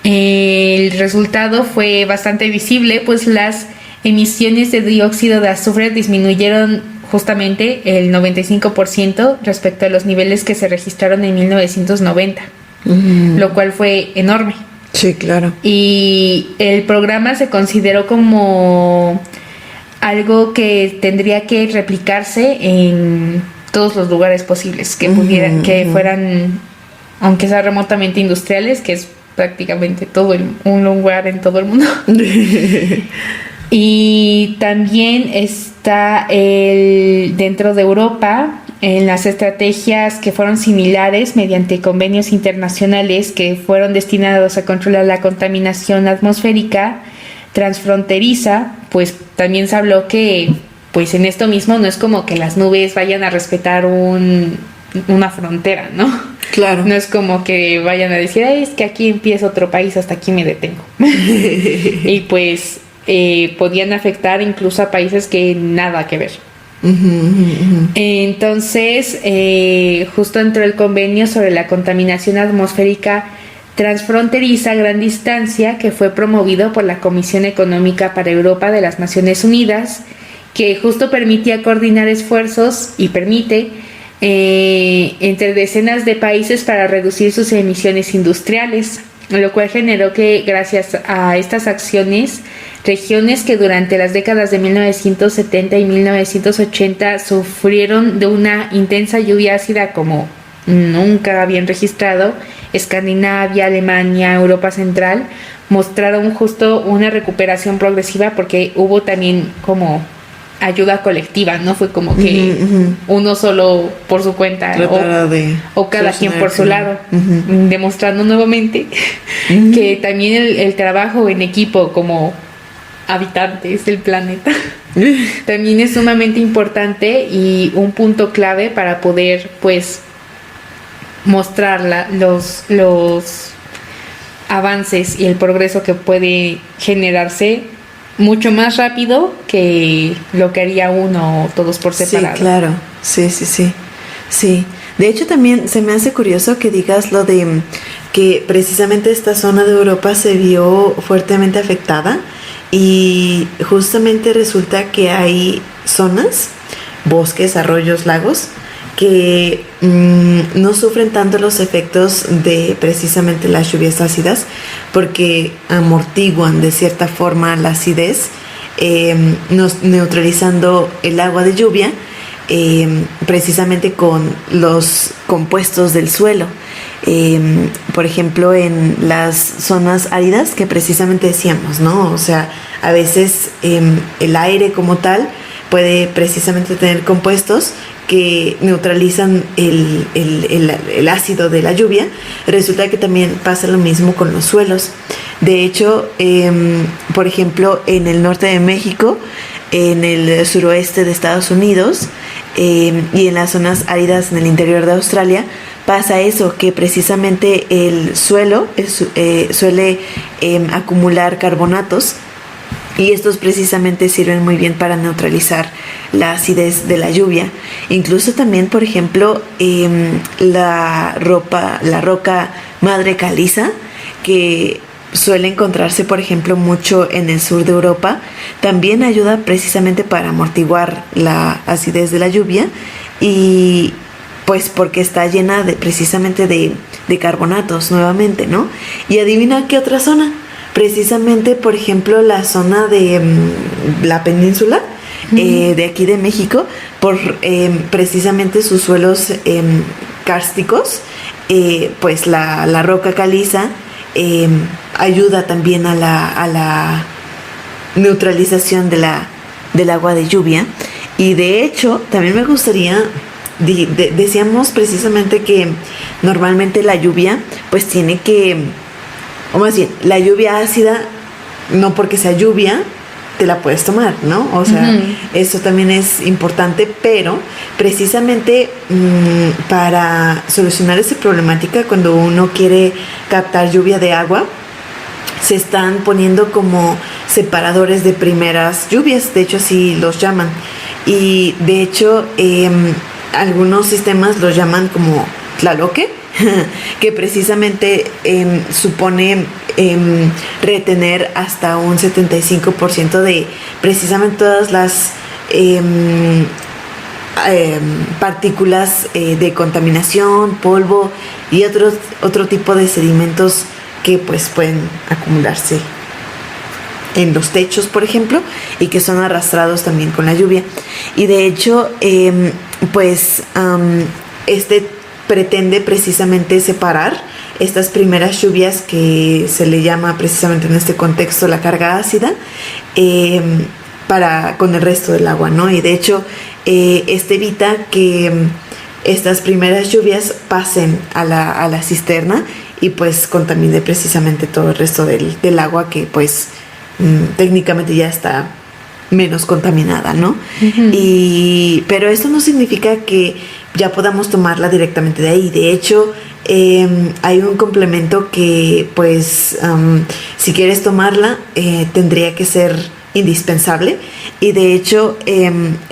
El resultado fue bastante visible, pues las emisiones de dióxido de azufre disminuyeron justamente el 95% respecto a los niveles que se registraron en 1990, lo cual fue enorme. Sí, claro. Y el programa se consideró como algo que tendría que replicarse en todos los lugares posibles que pudieran, que fueran, aunque sea remotamente industriales, que es prácticamente un lugar en todo el mundo. Y también está dentro de Europa, en las estrategias que fueron similares mediante convenios internacionales que fueron destinados a controlar la contaminación atmosférica transfronteriza, pues también se habló que pues en esto mismo no es como que las nubes vayan a respetar una frontera, ¿no? Claro. No es como que vayan a decir, es que aquí empieza otro país, hasta aquí me detengo. Y pues podían afectar incluso a países que nada que ver. Entonces, justo entró el convenio sobre la contaminación atmosférica transfronteriza a gran distancia, que fue promovido por la Comisión Económica para Europa de las Naciones Unidas, que justo permitía coordinar esfuerzos y permite entre decenas de países para reducir sus emisiones industriales. lo cual generó que gracias a estas acciones, regiones que durante las décadas de 1970 y 1980 sufrieron de una intensa lluvia ácida como nunca habían registrado, Escandinavia, Alemania, Europa Central, mostraron justo una recuperación progresiva porque hubo también como ayuda colectiva, no fue como que uno solo por su cuenta o cada quien por su lado, demostrando nuevamente que también el trabajo en equipo como habitantes del planeta también es sumamente importante y un punto clave para poder pues mostrar los avances y el progreso que puede generarse mucho más rápido que lo que haría uno o todos por separado. Sí, claro. Sí. De hecho, también se me hace curioso que digas lo de que precisamente esta zona de Europa se vio fuertemente afectada y justamente resulta que hay zonas, bosques, arroyos, lagos, que no sufren tanto los efectos de precisamente las lluvias ácidas porque amortiguan de cierta forma la acidez, neutralizando el agua de lluvia precisamente con los compuestos del suelo. Por ejemplo, en las zonas áridas que precisamente decíamos, ¿no? O sea, a veces el aire como tal puede precisamente tener compuestos que neutralizan el ácido de la lluvia. Resulta que también pasa lo mismo con los suelos. De hecho, por ejemplo, en el norte de México, en el suroeste de Estados Unidos y en las zonas áridas en el interior de Australia, pasa eso, que precisamente el suelo suele acumular carbonatos. Y estos precisamente sirven muy bien para neutralizar la acidez de la lluvia. Incluso también, por ejemplo, la roca madre caliza, que suele encontrarse, por ejemplo, mucho en el sur de Europa, también ayuda precisamente para amortiguar la acidez de la lluvia y pues porque está llena precisamente de carbonatos nuevamente, ¿no? Y adivina qué otra zona. Precisamente, por ejemplo, la zona de la península de aquí de México, por precisamente sus suelos kársticos, pues la roca caliza ayuda también a la neutralización del agua de lluvia. Y de hecho, también me gustaría, decíamos precisamente que normalmente la lluvia pues tiene que, o más bien, la lluvia ácida, no porque sea lluvia, te la puedes tomar, ¿no? O sea, eso también es importante, pero precisamente para solucionar esa problemática, cuando uno quiere captar lluvia de agua, se están poniendo como separadores de primeras lluvias, de hecho así los llaman. Y de hecho, algunos sistemas los llaman como tlaloque, que precisamente supone retener hasta un 75% de precisamente todas las partículas de contaminación, polvo y otro tipo de sedimentos que pues pueden acumularse en los techos, por ejemplo, y que son arrastrados también con la lluvia. Y de hecho, este pretende precisamente separar estas primeras lluvias, que se le llama precisamente en este contexto la carga ácida, con el resto del agua, ¿no? Y de hecho, evita que estas primeras lluvias pasen a la cisterna y pues contamine precisamente todo el resto del agua, que pues técnicamente ya está menos contaminada, ¿no? Pero esto no significa que ya podamos tomarla directamente de ahí. De hecho, hay un complemento que pues si quieres tomarla tendría que ser indispensable, y de hecho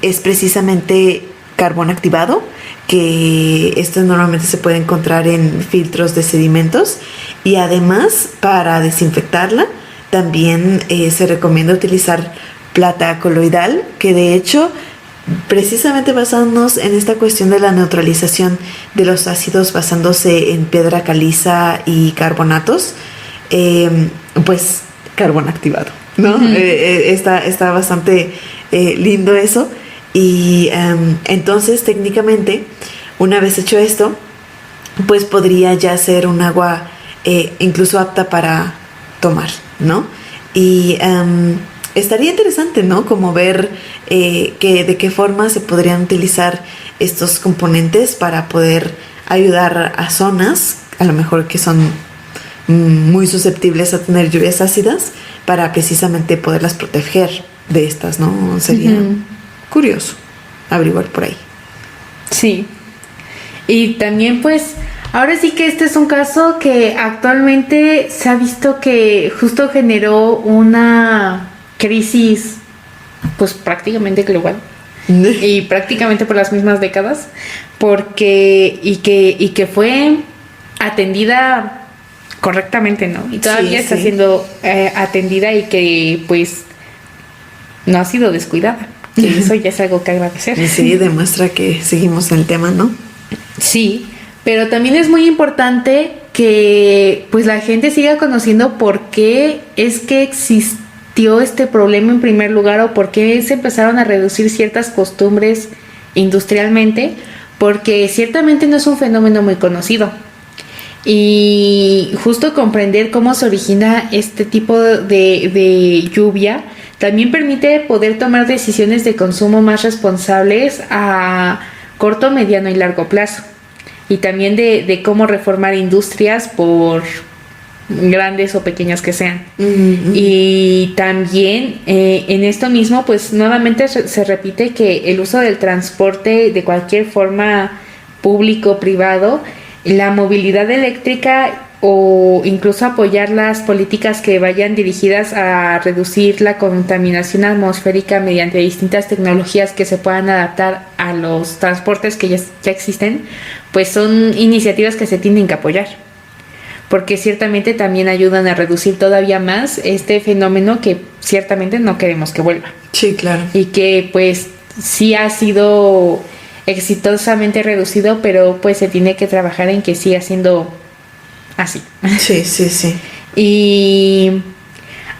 es precisamente carbón activado, que esto normalmente se puede encontrar en filtros de sedimentos, y además para desinfectarla también se recomienda utilizar plata coloidal, que de hecho, precisamente basándonos en esta cuestión de la neutralización de los ácidos, basándose en piedra caliza y carbonatos, pues carbón activado, ¿no? Está bastante lindo eso. Y entonces técnicamente, una vez hecho esto, pues podría ya ser un agua incluso apta para tomar, ¿no? Y estaría interesante, ¿no? Como ver de qué forma se podrían utilizar estos componentes para poder ayudar a zonas, a lo mejor que son muy susceptibles a tener lluvias ácidas, para precisamente poderlas proteger de estas, ¿no? Sería curioso averiguar por ahí. Sí. Y también pues ahora sí que este es un caso que actualmente se ha visto que justo generó una crisis pues prácticamente global y prácticamente por las mismas décadas, porque y que fue atendida correctamente, ¿no? Y todavía está siendo atendida y que pues no ha sido descuidada. Que eso ya es algo que agradecer. Sí, demuestra que seguimos en el tema, ¿no? Sí, pero también es muy importante que pues la gente siga conociendo por qué es que existió este problema en primer lugar, o por qué se empezaron a reducir ciertas costumbres industrialmente, porque ciertamente no es un fenómeno muy conocido. Y justo comprender cómo se origina este tipo de lluvia también permite poder tomar decisiones de consumo más responsables a corto, mediano y largo plazo. Y también de cómo reformar industrias, por grandes o pequeñas que sean. Y también en esto mismo, pues nuevamente se repite que el uso del transporte de cualquier forma, público, privado, la movilidad eléctrica, o incluso apoyar las políticas que vayan dirigidas a reducir la contaminación atmosférica mediante distintas tecnologías que se puedan adaptar a los transportes que ya existen, pues son iniciativas que se tienen que apoyar, porque ciertamente también ayudan a reducir todavía más este fenómeno que ciertamente no queremos que vuelva. Sí, claro. Y que pues sí ha sido exitosamente reducido, pero pues se tiene que trabajar en que siga siendo así. Sí. Y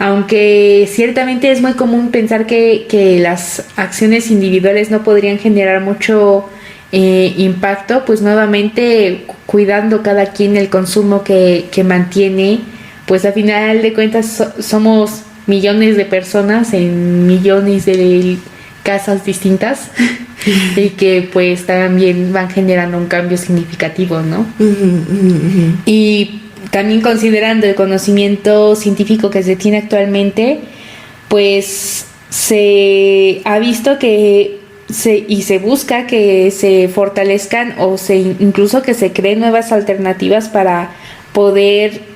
aunque ciertamente es muy común pensar que las acciones individuales no podrían generar mucho impacto, pues nuevamente cuidando cada quien el consumo que mantiene, pues al final de cuentas somos millones de personas en millones de casas distintas y que pues también van generando un cambio significativo, ¿no? Y también considerando el conocimiento científico que se tiene actualmente, pues se ha visto que se busca que se fortalezcan o incluso que se creen nuevas alternativas para poder,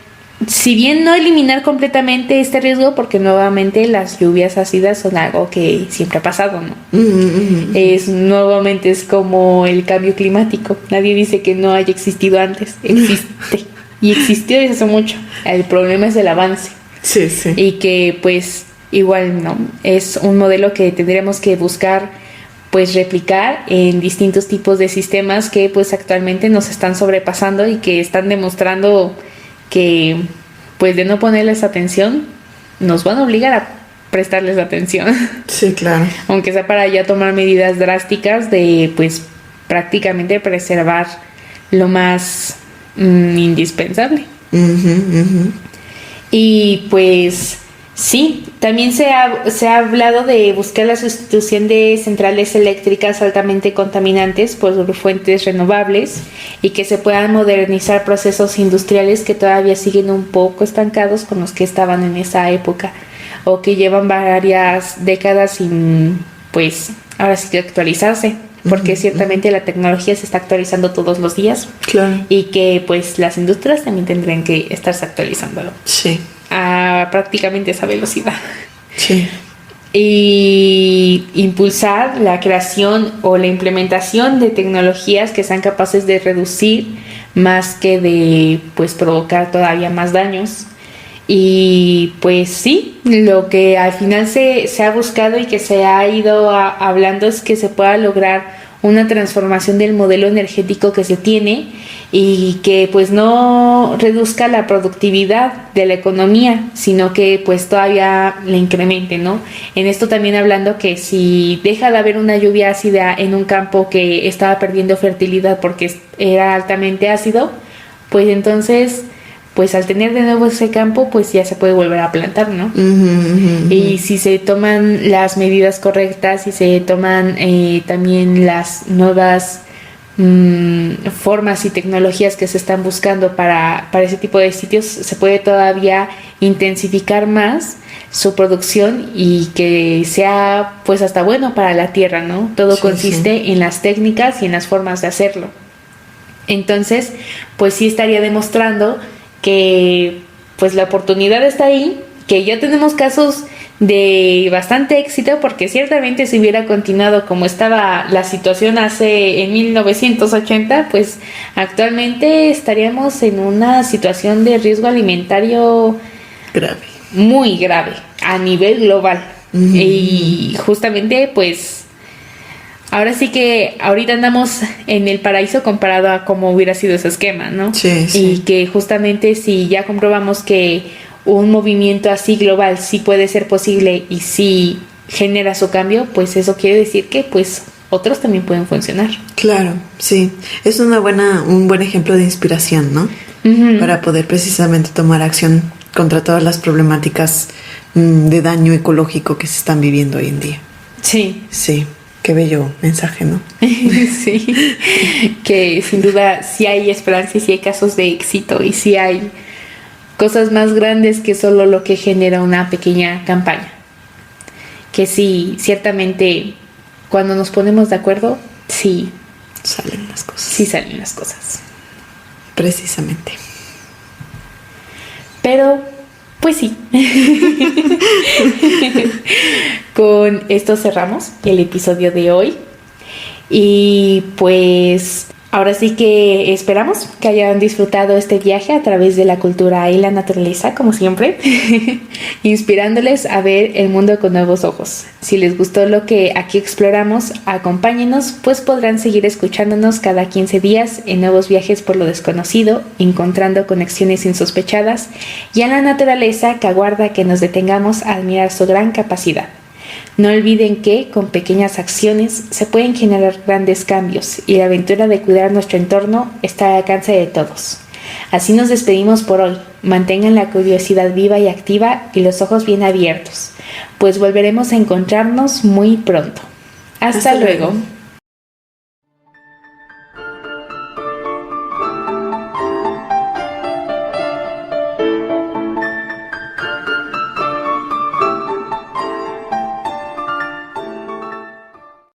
si bien no eliminar completamente este riesgo, porque nuevamente las lluvias ácidas son algo que siempre ha pasado, ¿no? Nuevamente es como el cambio climático. Nadie dice que no haya existido antes. Existe. Y existió desde hace mucho. El problema es el avance. Sí. Y que pues igual, ¿no? Es un modelo que tendremos que buscar pues replicar en distintos tipos de sistemas que pues actualmente nos están sobrepasando y que están demostrando que pues de no ponerles atención nos van a obligar a prestarles atención. Sí, claro. Aunque sea para ya tomar medidas drásticas de pues prácticamente preservar lo más indispensable. Y pues sí, también se ha hablado de buscar la sustitución de centrales eléctricas altamente contaminantes por fuentes renovables y que se puedan modernizar procesos industriales que todavía siguen un poco estancados con los que estaban en esa época o que llevan varias décadas sin, pues, ahora sí que actualizarse, porque ciertamente la tecnología se está actualizando todos los días. Claro. Y que pues las industrias también tendrían que estarse actualizándolo. Sí. A prácticamente esa velocidad. Sí. Y impulsar la creación o la implementación de tecnologías que sean capaces de reducir más que de pues provocar todavía más daños. Y pues sí, lo que al final se ha buscado y que se ha ido hablando es que se pueda lograr una transformación del modelo energético que se tiene y que pues no reduzca la productividad de la economía, sino que pues todavía la incremente, ¿no? En esto también hablando que si deja de haber una lluvia ácida en un campo que estaba perdiendo fertilidad porque era altamente ácido, pues entonces pues al tener de nuevo ese campo, pues ya se puede volver a plantar, ¿no? Y si se toman las medidas correctas y se toman también las nuevas formas y tecnologías que se están buscando para ese tipo de sitios, se puede todavía intensificar más su producción y que sea pues hasta bueno para la tierra, ¿no? Todo consiste en las técnicas y en las formas de hacerlo. Entonces, pues sí estaría demostrando que pues la oportunidad está ahí, que ya tenemos casos de bastante éxito, porque ciertamente si hubiera continuado como estaba la situación en 1980, pues actualmente estaríamos en una situación de riesgo alimentario grave, muy grave a nivel global. Y justamente pues ahora sí que ahorita andamos en el paraíso comparado a cómo hubiera sido ese esquema, ¿no? Sí. Y que justamente si ya comprobamos que un movimiento así global sí puede ser posible y sí genera su cambio, pues eso quiere decir que pues otros también pueden funcionar. Claro, sí. Es un buen ejemplo de inspiración, ¿no? Para poder precisamente tomar acción contra todas las problemáticas de daño ecológico que se están viviendo hoy en día. Sí. Sí. Qué bello mensaje, ¿no? Sí, que sin duda sí hay esperanza y sí hay casos de éxito y sí hay cosas más grandes que solo lo que genera una pequeña campaña. Que sí, ciertamente, cuando nos ponemos de acuerdo, sí salen las cosas. Sí salen las cosas. Precisamente. Pero, pues sí. Con esto cerramos el episodio de hoy. Y pues ahora sí que esperamos que hayan disfrutado este viaje a través de la cultura y la naturaleza, como siempre, inspirándoles a ver el mundo con nuevos ojos. Si les gustó lo que aquí exploramos, acompáñenos, pues podrán seguir escuchándonos cada 15 días en nuevos viajes por lo desconocido, encontrando conexiones insospechadas y a la naturaleza que aguarda que nos detengamos a admirar su gran capacidad. No olviden que, con pequeñas acciones, se pueden generar grandes cambios y la aventura de cuidar nuestro entorno está al alcance de todos. Así nos despedimos por hoy. Mantengan la curiosidad viva y activa y los ojos bien abiertos, pues volveremos a encontrarnos muy pronto. Hasta luego.